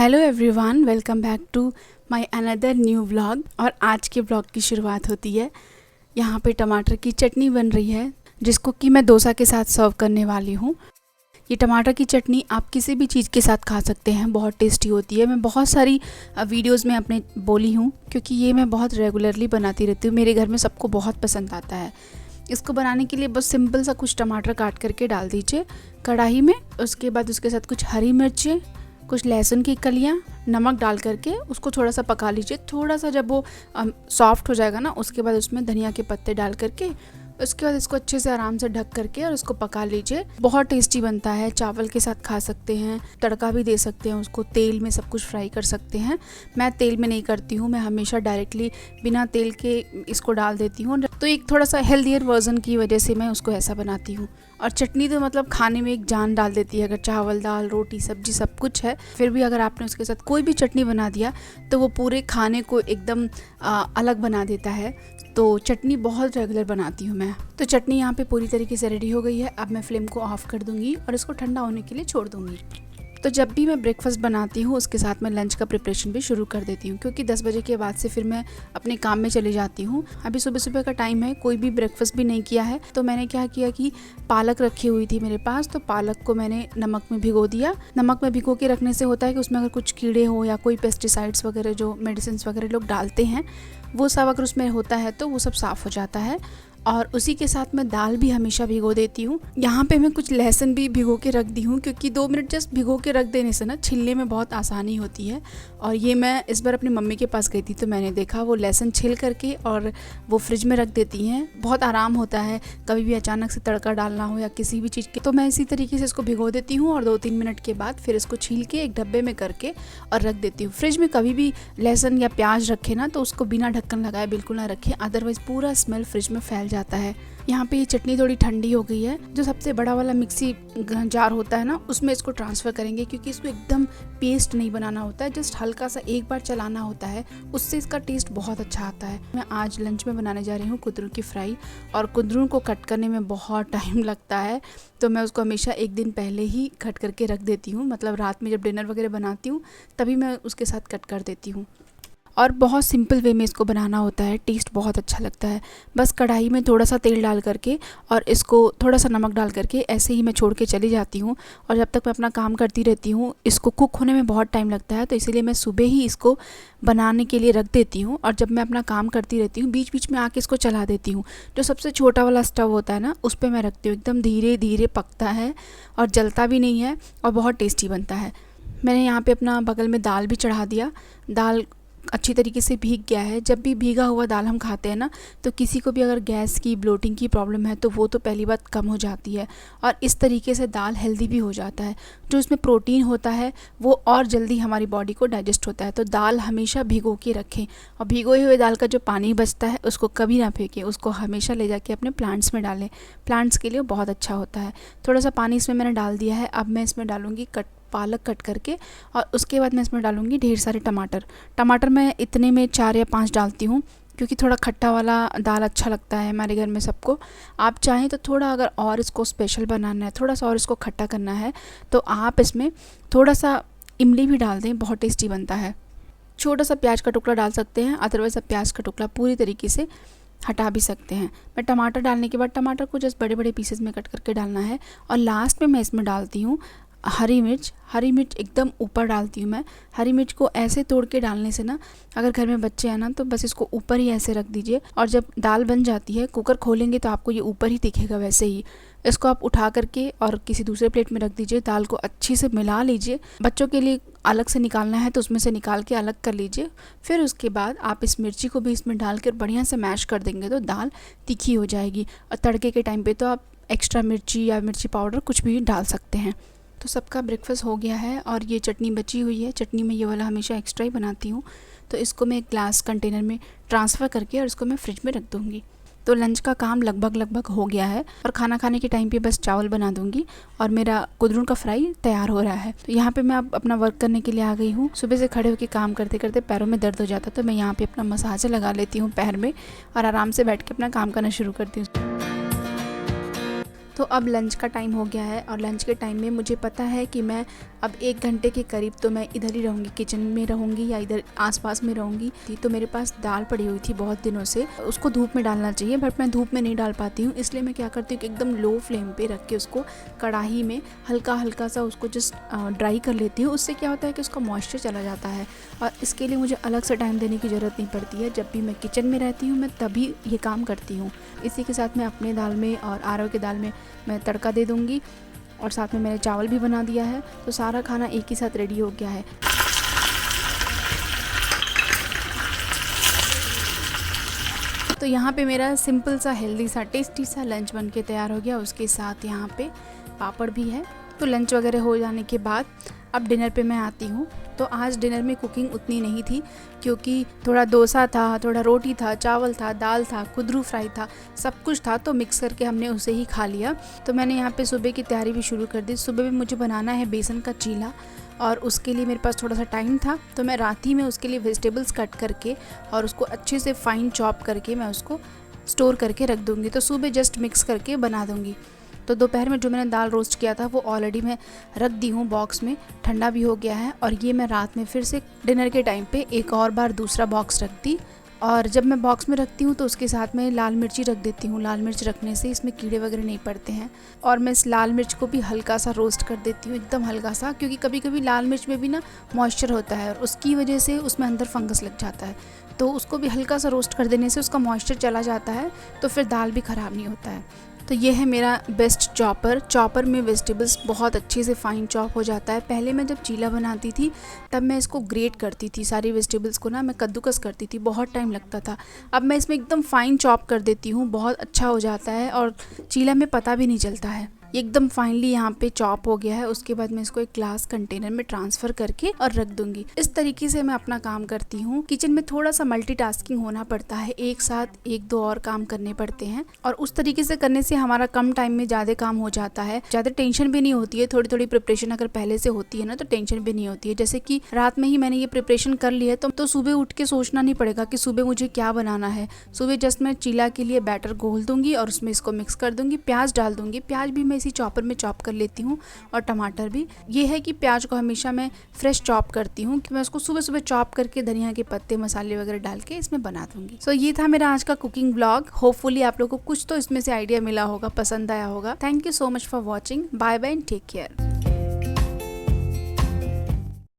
Hello everyone, welcome back to my another new vlog. और आज के व्लॉग की शुरुआत होती है यहाँ पे टमाटर की चटनी बन रही है, जिसको कि मैं डोसा के साथ सर्व करने वाली हूँ। ये टमाटर की चटनी आप किसी भी चीज़ के साथ खा सकते हैं, बहुत टेस्टी होती है। मैं बहुत सारी वीडियोस में अपने बोली हूँ, क्योंकि ये मैं बहुत रेगुलरली बनाती रहती हूँ। मेरे घर में सबको बहुत पसंद आता है। इसको बनाने के लिए बस सिंपल सा कुछ टमाटर काट करके डाल दीजिए कढ़ाई में। उसके बाद उसके साथ कुछ हरी मिर्चें, कुछ लहसुन की कलियां, नमक डाल करके उसको थोड़ा सा पका लीजिए। थोड़ा सा जब वो सॉफ्ट हो जाएगा ना, उसके बाद उसमें धनिया के पत्ते डाल करके उसके बाद इसको अच्छे से आराम से ढक करके और उसको पका लीजिए। बहुत टेस्टी बनता है, चावल के साथ खा सकते हैं, तड़का भी दे सकते हैं, उसको तेल में सब कुछ फ्राई कर सकते हैं। मैं तेल में नहीं करती हूँ, मैं हमेशा डायरेक्टली बिना तेल के इसको डाल देती हूँ। तो एक थोड़ा सा हेल्दियर वर्जन की वजह से मैं उसको ऐसा बनाती हूँ। और चटनी तो मतलब खाने में एक जान डाल देती है। अगर चावल, दाल, रोटी, सब्जी सब कुछ है, फिर भी अगर आपने उसके साथ कोई भी चटनी बना दिया तो वो पूरे खाने को एकदम अलग बना देता है। तो चटनी बहुत रेगुलर बनाती हूँ मैं। तो चटनी यहाँ पे पूरी तरीके से रेडी हो गई है। अब मैं फ्लेम को ऑफ कर दूँगी और इसको ठंडा होने के लिए छोड़ दूँगी। तो जब भी मैं ब्रेकफास्ट बनाती हूँ उसके साथ मैं लंच का प्रिपरेशन भी शुरू कर देती हूँ, क्योंकि 10 बजे के बाद से फिर मैं अपने काम में चली जाती हूँ। अभी सुबह सुबह का टाइम है, कोई भी ब्रेकफास्ट भी नहीं किया है। तो मैंने क्या किया कि पालक रखी हुई थी मेरे पास, तो पालक को मैंने नमक में भिगो दिया। नमक में भिगो के रखने से होता है कि उसमें अगर कुछ कीड़े हो या कोई पेस्टिसाइड्स वगैरह जो मेडिसिन वगैरह लोग डालते हैं, वो सब अगर उसमें होता है तो वो सब साफ़ हो जाता है। और उसी के साथ मैं दाल भी हमेशा भिगो देती हूँ। यहाँ पे मैं कुछ लहसुन भी भिगो के रख दी हूँ, क्योंकि 2 मिनट जस्ट भिगो के रख देने से ना छिलने में बहुत आसानी होती है। और ये मैं इस बार अपनी मम्मी के पास गई थी तो मैंने देखा वो लहसुन छिल करके और वो फ्रिज में रख देती हैं। बहुत आराम होता है कभी भी अचानक से तड़का डालना हो या किसी भी चीज़ के। तो मैं इसी तरीके से इसको भिगो देती हूँ और 2-3 मिनट के बाद फिर इसको छील के एक डब्बे में करके और रख देती हूँ। फ्रिज में कभी भी लहसुन या प्याज रखे ना तो उसको बिना ढक्कन लगाए बिल्कुल ना रखें, अदरवाइज़ पूरा स्मेल फ्रिज में फैल जाता है। यहाँ पे ये चटनी थोड़ी ठंडी हो गई है। जो सबसे बड़ा वाला मिक्सी जार होता है ना, उसमें इसको ट्रांसफ़र करेंगे, क्योंकि इसको एकदम पेस्ट नहीं बनाना होता है, जस्ट हल्का सा एक बार चलाना होता है, उससे इसका टेस्ट बहुत अच्छा आता है। मैं आज लंच में बनाने जा रही हूँ कुंदरू की फ्राई। और कुंदरू को कट करने में बहुत टाइम लगता है, तो मैं उसको हमेशा एक दिन पहले ही कट करके रख देती हूँ। मतलब रात में जब डिनर वगैरह बनाती हूँ तभी मैं उसके साथ कट कर देती हूँ। और बहुत सिंपल वे में इसको बनाना होता है, टेस्ट बहुत अच्छा लगता है। बस कढ़ाई में थोड़ा सा तेल डाल करके और इसको थोड़ा सा नमक डाल करके ऐसे ही मैं छोड़ के चली जाती हूँ। और जब तक मैं अपना काम करती रहती हूँ, इसको कुक होने में बहुत टाइम लगता है, तो इसीलिए मैं सुबह ही इसको बनाने के लिए रख देती हूँ। और जब मैं अपना काम करती रहती हूँ बीच बीच में आके इसको चला देती हूँ। जो सबसे छोटा वाला स्टव होता है ना, उस पर मैं रखती हूँ। एकदम धीरे धीरे पकता है और जलता भी नहीं है और बहुत टेस्टी बनता है। मैंने यहाँ पे अपना बगल में दाल भी चढ़ा दिया। दाल अच्छी तरीके से भीग गया है। जब भी भीगा हुआ दाल हम खाते हैं ना, तो किसी को भी अगर गैस की, ब्लोटिंग की प्रॉब्लम है तो वो तो पहली बात कम हो जाती है। और इस तरीके से दाल हेल्दी भी हो जाता है। जो इसमें प्रोटीन होता है वो और जल्दी हमारी बॉडी को डाइजेस्ट होता है। तो दाल हमेशा भिगो के रखें। और भिगोए हुए दाल का जो पानी बचता है उसको कभी ना फेंकें, उसको हमेशा ले जाके अपने प्लांट्स में डालें। प्लांट्स के लिए बहुत अच्छा होता है। थोड़ा सा पानी इसमें मैंने डाल दिया है। अब मैं इसमें डालूँगी पालक कट करके, और उसके बाद मैं इसमें डालूँगी ढेर सारे टमाटर मैं इतने में 4 या 5 डालती हूँ, क्योंकि थोड़ा खट्टा वाला दाल अच्छा लगता है हमारे घर में सबको। आप चाहें तो थोड़ा अगर और इसको स्पेशल बनाना है, थोड़ा सा और इसको खट्टा करना है, तो आप इसमें थोड़ा सा इमली भी डाल दें, बहुत टेस्टी बनता है। छोटा सा प्याज का टुकड़ा डाल सकते हैं, अदरवाइज़ आप प्याज का टुकड़ा पूरी तरीके से हटा भी सकते हैं। मैं टमाटर डालने के बाद टमाटर को जस्ट बड़े बड़े पीसेस में कट करके डालना है। और लास्ट में मैं इसमें डालती हूँ हरी मिर्च एकदम ऊपर डालती हूँ मैं। हरी मिर्च को ऐसे तोड़ के डालने से ना, अगर घर में बच्चे हैं ना, तो बस इसको ऊपर ही ऐसे रख दीजिए। और जब दाल बन जाती है, कुकर खोलेंगे तो आपको ये ऊपर ही दिखेगा वैसे ही। इसको आप उठा करके और किसी दूसरे प्लेट में रख दीजिए। दाल को अच्छे से मिला लीजिए। बच्चों के लिए अलग से निकालना है तो उसमें से निकाल के अलग कर लीजिए। फिर उसके बाद आप इस मिर्ची को भी इसमें डाल कर बढ़िया से मैश कर देंगे तो दाल तीखी हो जाएगी। और तड़के के टाइम पे तो आप एक्स्ट्रा मिर्ची या मिर्ची पाउडर कुछ भी डाल सकते हैं। तो सबका ब्रेकफास्ट हो गया है और ये चटनी बची हुई है। चटनी में ये वाला हमेशा एक्स्ट्रा ही बनाती हूँ, तो इसको मैं एक ग्लास कंटेनर में ट्रांसफ़र करके और इसको मैं फ्रिज में रख दूँगी। तो लंच का काम लगभग हो गया है और खाना खाने के टाइम पे बस चावल बना दूँगी और मेरा कुंदरू का फ्राई तैयार हो रहा है। तो यहाँ पे मैं अब अपना वर्क करने के लिए आ गई हूँ। सुबह से खड़े होकर काम करते करते पैरों में दर्द हो जाता, तो मैं यहाँ पे अपना मसाज लगा लेती हूँ पैर में और आराम से बैठ के अपना काम करना शुरू करती हूँ। तो अब लंच का टाइम हो गया है और लंच के टाइम में मुझे पता है कि मैं अब 1 घंटे के करीब तो मैं इधर ही रहूँगी, किचन में रहूँगी या इधर आसपास में रहूँगी। तो मेरे पास दाल पड़ी हुई थी बहुत दिनों से, उसको धूप में डालना चाहिए बट मैं धूप में नहीं डाल पाती हूँ, इसलिए मैं क्या करती हूँ कि एकदम लो फ्लेम पे रख के उसको कढ़ाई में हल्का हल्का सा उसको जस्ट ड्राई कर लेती हूँ। उससे क्या होता है कि उसका मॉइस्चर चला जाता है और इसके लिए मुझे अलग से टाइम देने की ज़रूरत नहीं पड़ती है। जब भी मैं किचन में रहती हूँ मैं तभी ये काम करती हूँ। इसी के साथ मैं अपने दाल में और आरव के दाल में मैं तड़का दे दूँगी और साथ में मैंने चावल भी बना दिया है, तो सारा खाना एक ही साथ रेडी हो गया है। तो यहाँ पे मेरा सिंपल सा हेल्दी सा टेस्टी सा लंच बन के तैयार हो गया। उसके साथ यहाँ पे पापड़ भी है। तो लंच वगैरह हो जाने के बाद अब डिनर पे मैं आती हूँ। तो आज डिनर में कुकिंग उतनी नहीं थी क्योंकि थोड़ा डोसा था, थोड़ा रोटी था, चावल था, दाल था, कुंदरू फ्राई था, सब कुछ था, तो मिक्स करके हमने उसे ही खा लिया। तो मैंने यहाँ पे सुबह की तैयारी भी शुरू कर दी। सुबह में मुझे बनाना है बेसन का चीला और उसके लिए मेरे पास थोड़ा सा टाइम था, तो मैं रात ही में उसके लिए वेजिटेबल्स कट करके और उसको अच्छे से फाइन चॉप करके मैं उसको स्टोर करके रख दूँगी। तो सुबह जस्ट मिक्स करके बना दूँगी। तो दोपहर में जो मैंने दाल रोस्ट किया था वो ऑलरेडी मैं रख दी हूँ बॉक्स में, ठंडा भी हो गया है। और ये मैं रात में फिर से डिनर के टाइम पे एक और बार दूसरा बॉक्स रख दी। और जब मैं बॉक्स में रखती हूँ तो उसके साथ में लाल मिर्ची रख देती हूँ। लाल मिर्च रखने से इसमें कीड़े वगैरह नहीं पड़ते हैं। और मैं इस लाल मिर्च को भी हल्का सा रोस्ट कर देती हूँ, एकदम हल्का सा, क्योंकि कभी कभी लाल मिर्च में भी ना मॉइस्चर होता है और उसकी वजह से उसमें अंदर फंगस लग जाता है। तो उसको भी हल्का सा रोस्ट कर देने से उसका मॉइस्चर चला जाता है, तो फिर दाल भी ख़राब नहीं होता है। तो ये है मेरा बेस्ट चॉपर में वेजिटेबल्स बहुत अच्छे से फाइन चॉप हो जाता है। पहले मैं जब चीला बनाती थी तब मैं इसको ग्रेट करती थी, सारी वेजिटेबल्स को ना मैं कद्दूकस करती थी, बहुत टाइम लगता था। अब मैं इसमें एकदम फाइन चॉप कर देती हूँ, बहुत अच्छा हो जाता है और चीला में पता भी नहीं चलता है। ये एकदम फाइनली यहाँ पे चॉप हो गया है। उसके बाद मैं इसको एक ग्लास कंटेनर में ट्रांसफ़र करके और रख दूंगी। इस तरीके से मैं अपना काम करती हूँ। किचन में थोड़ा सा मल्टीटास्किंग होना पड़ता है, एक साथ 1-2 और काम करने पड़ते हैं और उस तरीके से करने से हमारा कम टाइम में ज़्यादा काम हो जाता है, ज़्यादा टेंशन भी नहीं होती है। थोड़ी थोड़ी प्रिपरेशन अगर पहले से होती है ना तो टेंशन भी नहीं होती है। जैसे कि रात में ही मैंने ये प्रिपरेशन कर ली है तो सुबह उठ के सोचना नहीं पड़ेगा कि सुबह मुझे क्या बनाना है। सुबह जस्ट मैं चीला के लिए बैटर घोल दूंगी और उसमें इसको मिक्स कर दूंगी, प्याज डाल दूंगी। प्याज भी मैं इसी चॉपर में चॉप कर लेती हूँ और टमाटर भी। ये है कि प्याज को हमेशा मैं फ्रेश चॉप करती हूँ कि मैं उसको सुबह सुबह चॉप करके धनिया के पत्ते मसाले वगैरह डाल के इसमें बना दूंगी। सो ये था मेरा आज का कुकिंग ब्लॉग। होपफुली आप लोगों को कुछ तो इसमें से आइडिया मिला होगा, पसंद आया होगा। Thank you so much for watching. Bye bye and take care.